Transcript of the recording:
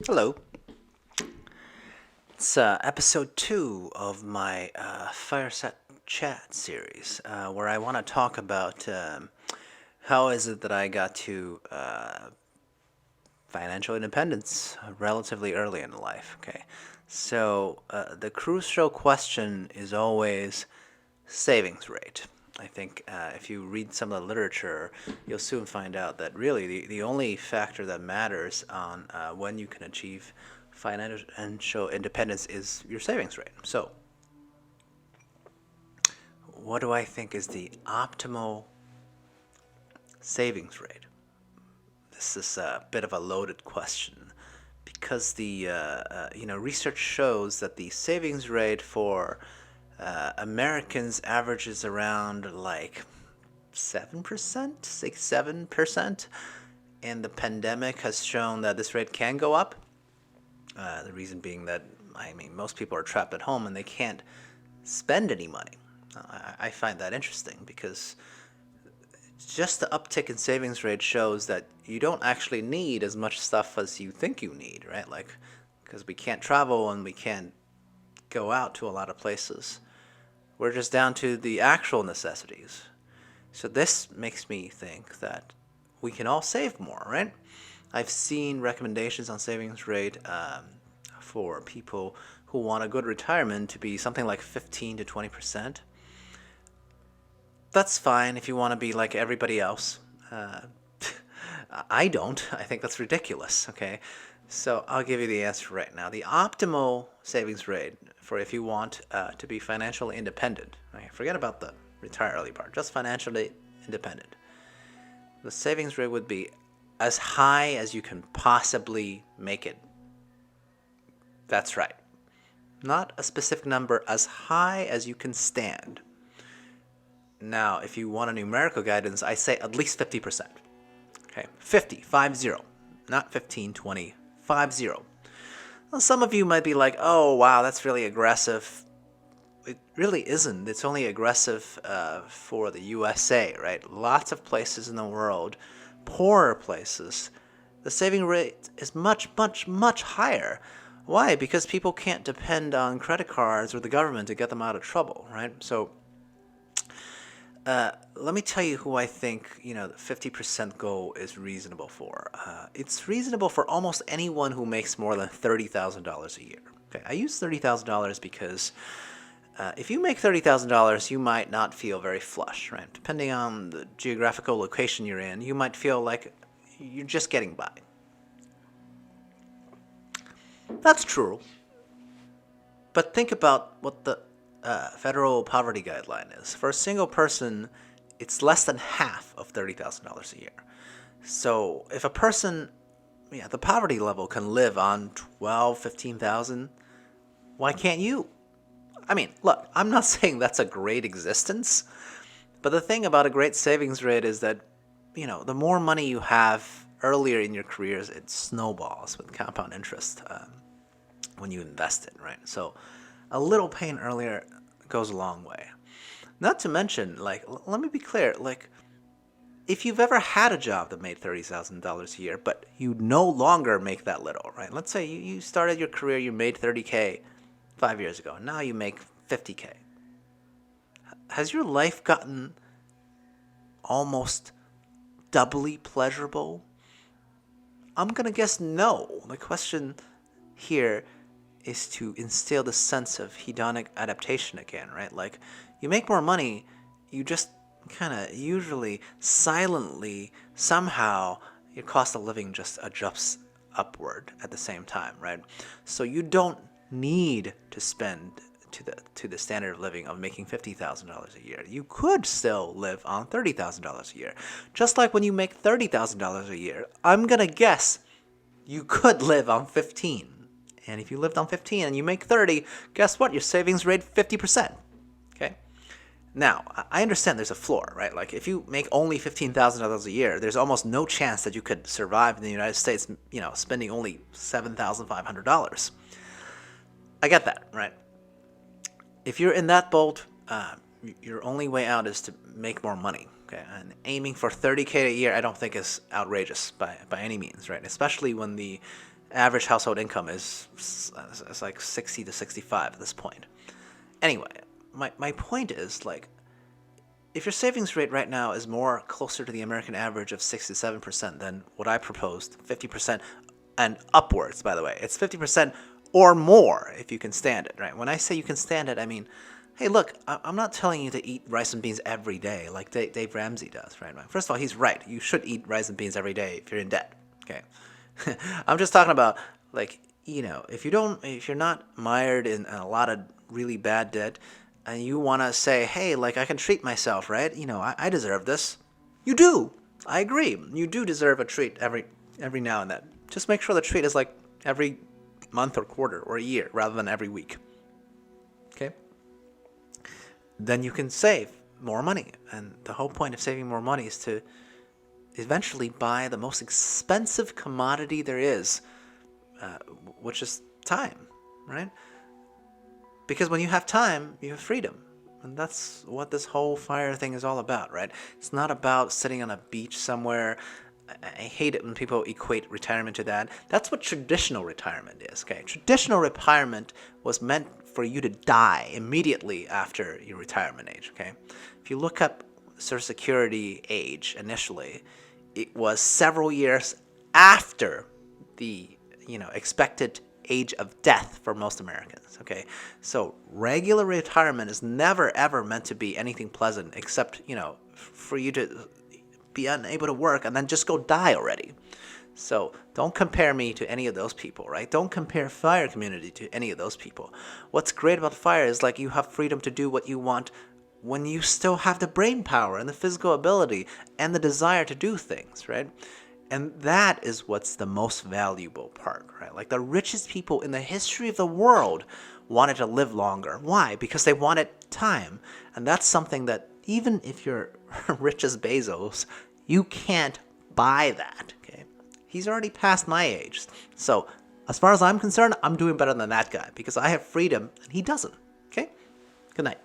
Hello. It's episode 2 of my Fireside Chat series, where I want to talk about how is it that I got to financial independence relatively early in life. Okay, so the crucial question is always savings rate. I think if you read some of the literature, you'll soon find out that really the only factor that matters on when you can achieve financial independence is your savings rate. So, what do I think is the optimal savings rate? This is a bit of a loaded question because the research shows that the savings rate for Americans averages around like 7%, 6, 7%, and the pandemic has shown that this rate can go up. The reason being that most people are trapped at home and they can't spend any money. I find that interesting because just the uptick in savings rate shows that you don't actually need as much stuff as you think you need, right? Like, because we can't travel and we can't go out to a lot of places. We're just down to the actual necessities. So this makes me think that we can all save more, right? I've seen recommendations on savings rate for people who want a good retirement to be something like 15 to 20%. That's fine if you want to be like everybody else. I don't. I think that's ridiculous, okay? So I'll give you the answer right now. The optimal savings rate for if you want to be financially independent, okay? Forget about the retire early part, just financially independent. The savings rate would be as high as you can possibly make it. That's right. Not a specific number, as high as you can stand. Now, if you want a numerical guidance, I say at least 50%. Okay, 50, 50, not 15, 20, 50. Well, some of you might be like, oh, wow, that's really aggressive. It really isn't. It's only aggressive for the USA, right? Lots of places in the world, poorer places, the saving rate is much, much, much higher. Why? Because people can't depend on credit cards or the government to get them out of trouble, right? So let me tell you who I think the 50% goal is reasonable for. It's reasonable for almost anyone who makes more than $30,000 a year. Okay, I use $30,000 because if you make $30,000, you might not feel very flush, right? Depending on the geographical location you're in, you might feel like you're just getting by. That's true. But think about what the federal poverty guideline is. For a single person, it's less than half of $30,000 a year. So if a person, the poverty level can live on 12, 15,000, why can't you? I mean, look, I'm not saying that's a great existence, but the thing about a great savings rate is that, the more money you have earlier in your careers, it snowballs with compound interest when you invest it, right? So a little pain earlier goes a long way. Not to mention, like, let me be clear, like, if you've ever had a job that made $30,000 a year, but you no longer make that little, right? Let's say you started your career, you made 30K 5 years ago, and now you make 50K. Has your life gotten almost doubly pleasurable? I'm going to guess no. The question here is to instill the sense of hedonic adaptation again, right? Like, you make more money, you just kind of usually silently, somehow, your cost of living just adjusts upward at the same time, right? So you don't need to spend to the standard of living of making $50,000 a year. You could still live on $30,000 a year. Just like when you make $30,000 a year, I'm going to guess you could live on 15. And if you lived on 15 and you make 30, guess what? Your savings rate 50%. Okay? Now, I understand there's a floor, right? Like, if you make only $15,000 a year, there's almost no chance that you could survive in the United States, spending only $7,500. I get that, right? If you're in that boat, your only way out is to make more money. Okay, and aiming for 30K a year, I don't think is outrageous by any means, right? Especially when the average household income is like 60 to 65 at this point. Anyway, my point is, like, if your savings rate right now is more closer to the American average of 67% than what I proposed, 50% and upwards, by the way. It's 50% or more if you can stand it, right? When I say you can stand it, I mean, hey, look, I'm not telling you to eat rice and beans every day like Dave Ramsey does, right? First of all, he's right. You should eat rice and beans every day if you're in debt, okay? I'm just talking about, like, if you're not mired in a lot of really bad debt, and you want to say, hey, like, I can treat myself, right? I deserve this. You do. I agree. You do deserve a treat every now and then. Just make sure the treat is like every month or quarter or a year rather than every week. Okay? Then you can save more money. And the whole point of saving more money is to eventually buy the most expensive commodity there is, which is time, right? Because when you have time, you have freedom. And that's what this whole FIRE thing is all about, right? It's not about sitting on a beach somewhere. I hate it when people equate retirement to that. That's what traditional retirement is, okay? Traditional retirement was meant for you to die immediately after your retirement age, okay? If you look up Social Security age initially, it was several years after the, expected age of death for most Americans, okay? So regular retirement is never ever meant to be anything pleasant except, for you to be unable to work and then just go die already. So don't compare me to any of those people, right? Don't compare FIRE community to any of those people. What's great about FIRE is, like, you have freedom to do what you want when you still have the brain power and the physical ability and the desire to do things, right? And that is what's the most valuable part, right? Like, the richest people in the history of the world wanted to live longer. Why? Because they wanted time. And that's something that, even if you're rich as Bezos, you can't buy that, okay? He's already past my age. So as far as I'm concerned, I'm doing better than that guy because I have freedom and he doesn't, okay? Good night.